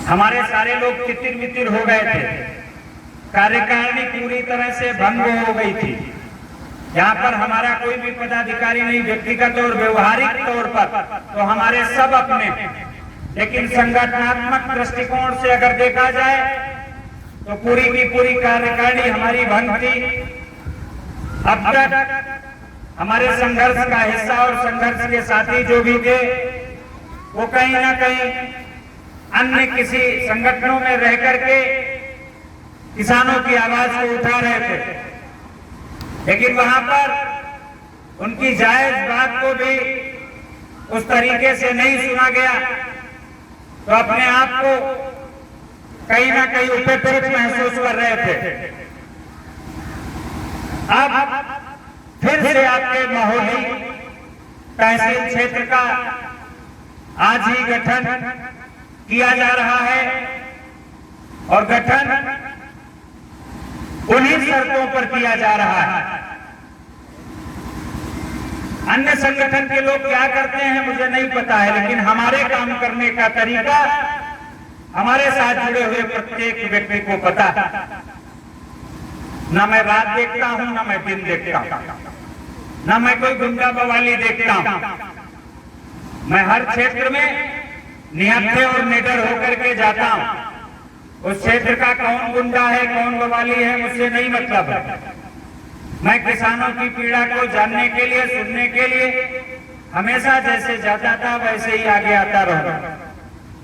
हमारे सारे लोग तितिर बितिर हो गए थे, कार्यकारिणी पूरी तरह से भंग हो गई थी। यहाँ पर हमारा कोई भी पदाधिकारी नहीं, व्यक्तिगत और व्यवहारिक तौर पर तो हमारे सब अपने, लेकिन संगठनात्मक दृष्टिकोण से अगर देखा जाए तो पूरी की पूरी कार्यकारिणी हमारी भंग थी। अब तक हमारे संघर्ष का हिस्सा और संघर्ष के साथी जो भी थे वो कहीं ना कहीं अन्य किसी संगठनों में रह करके किसानों की आवाज को उठा रहे थे, लेकिन वहां पर उनकी जायज बात को भी उस तरीके से नहीं सुना गया, तो अपने आप को कहीं ना कहीं उपेक्षित महसूस कर रहे थे। अब फिर से आपके महोली तहसील क्षेत्र का आज ही गठन किया जा रहा है और गठन उन्हीं शर्तों पर किया जा रहा है। अन्य संगठन के लोग क्या करते हैं मुझे नहीं पता है, लेकिन हमारे काम करने का तरीका हमारे साथ जुड़े हुए प्रत्येक व्यक्ति को पता है। ना मैं रात देखता हूं, ना मैं दिन देखता हूं, ना मैं कोई गुंडा बवाली देखता हूं। मैं हर क्षेत्र में निहत्थे और निडर होकर के जाता हूं। उस क्षेत्र का कौन गुंडा है, कौन बवाली है, मुझसे नहीं मतलब है। मैं किसानों की पीड़ा को जानने के लिए, सुनने के लिए हमेशा जैसे जाता था वैसे ही आगे आता रहूंगा,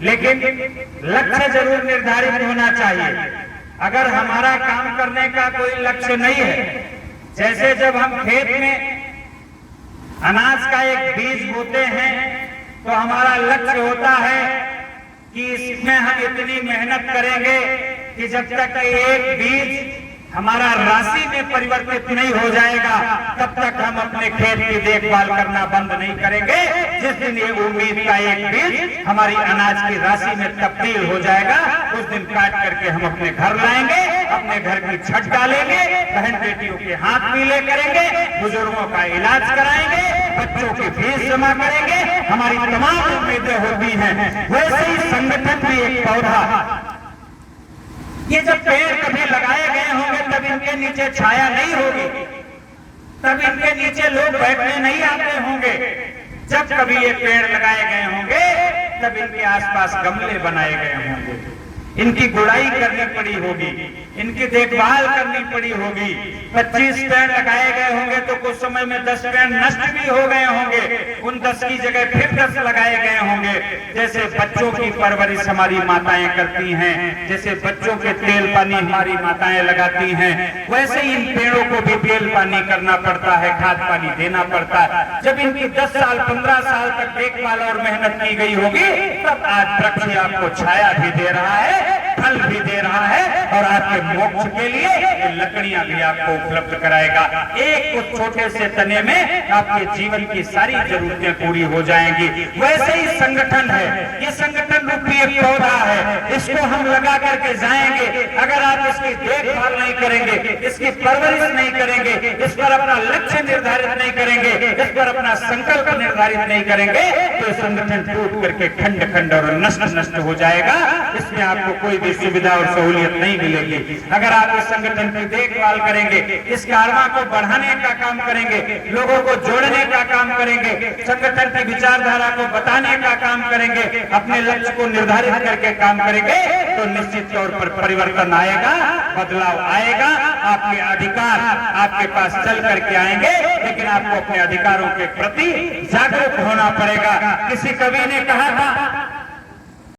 लेकिन लक्ष्य जरूर निर्धारित होना चाहिए। अगर हमारा काम करने का कोई लक्ष्य नहीं है, जैसे जब हम खेत में अनाज का एक बीज बोते हैं तो हमारा लक्ष्य होता है कि इसमें हम इतनी मेहनत करेंगे कि जब तक एक बीज हमारा राशि में परिवर्तित नहीं हो जाएगा तब तक हम अपने खेत की देखभाल करना बंद नहीं करेंगे। जिस दिन ये उम्मीद का एक बीज हमारी अनाज की राशि में तब्दील हो जाएगा, उस दिन काट करके हम अपने घर लाएंगे, अपने घर की छत डालेंगे, बहन बेटियों के हाथ पीले करेंगे, बुजुर्गों का इलाज कराएंगे, बच्चों की फीस जमा करेंगे। हमारी तमाम उम्मीदें होती हैं। वैसे ही संगठन भी एक पौधा, ये जब पेड़ कभी लगाए गए होंगे तब इनके नीचे छाया नहीं होगी, तब इनके नीचे लोग बैठने नहीं आते होंगे। जब कभी ये पेड़ लगाए गए होंगे तब इनके आसपास गमले बनाए गए होंगे, इनकी गुड़ाई करनी पड़ी होगी, इनकी देखभाल करनी पड़ी होगी। 25 पेड़ लगाए गए होंगे तो कुछ समय में 10 पेड़ नष्ट भी हो गए होंगे, उन 10 की जगह फिर 10 लगाए गए होंगे। जैसे बच्चों की परवरिश हमारी माताएं करती हैं, जैसे बच्चों के तेल पानी हमारी माताएं लगाती हैं, वैसे ही इन पेड़ों को भी तेल पानी करना पड़ता है, खाद पानी देना पड़ता है। जब इनकी 10 साल 15 साल तक देखभाल और मेहनत की गई होगी तब आज वृक्ष आपको छाया भी दे रहा है, फल भी दे रहा है और आपके मोक्ष के लिए ये लकड़ियां भी आपको उपलब्ध कराएगा। एक कुछ छोटे से तने में आपके जीवन की सारी जरूरतें पूरी हो जाएंगी। वैसे ही संगठन है, ये संगठन रूपी एक पौधा है, इसको हम लगा करके जाएंगे। अगर आप इसकी देखभाल नहीं करेंगे, इसकी परवरिश नहीं करेंगे, इस पर अपना लक्ष्य निर्धारित नहीं करेंगे, इस पर अपना संकल्प निर्धारित नहीं करेंगे तो संगठन टूट करके खंड खंड और नष्ट हो जाएगा। इसमें आपको कोई भी सुविधा और सहूलियत नहीं मिलेगी। अगर आप इस संगठन की देखभाल करेंगे, इस कारवा को बढ़ाने का काम करेंगे, लोगों को जोड़ने का काम करेंगे, संगठन की विचारधारा को बताने का काम करेंगे, अपने लक्ष्य को निर्धारित करके काम करेंगे तो निश्चित तौर पर परिवर्तन आएगा, बदलाव आएगा। आपके अधिकार आपके पास चल करके आएंगे, लेकिन आपको अपने अधिकारों के प्रति जागरूक होना पड़ेगा। किसी कवि ने कहा था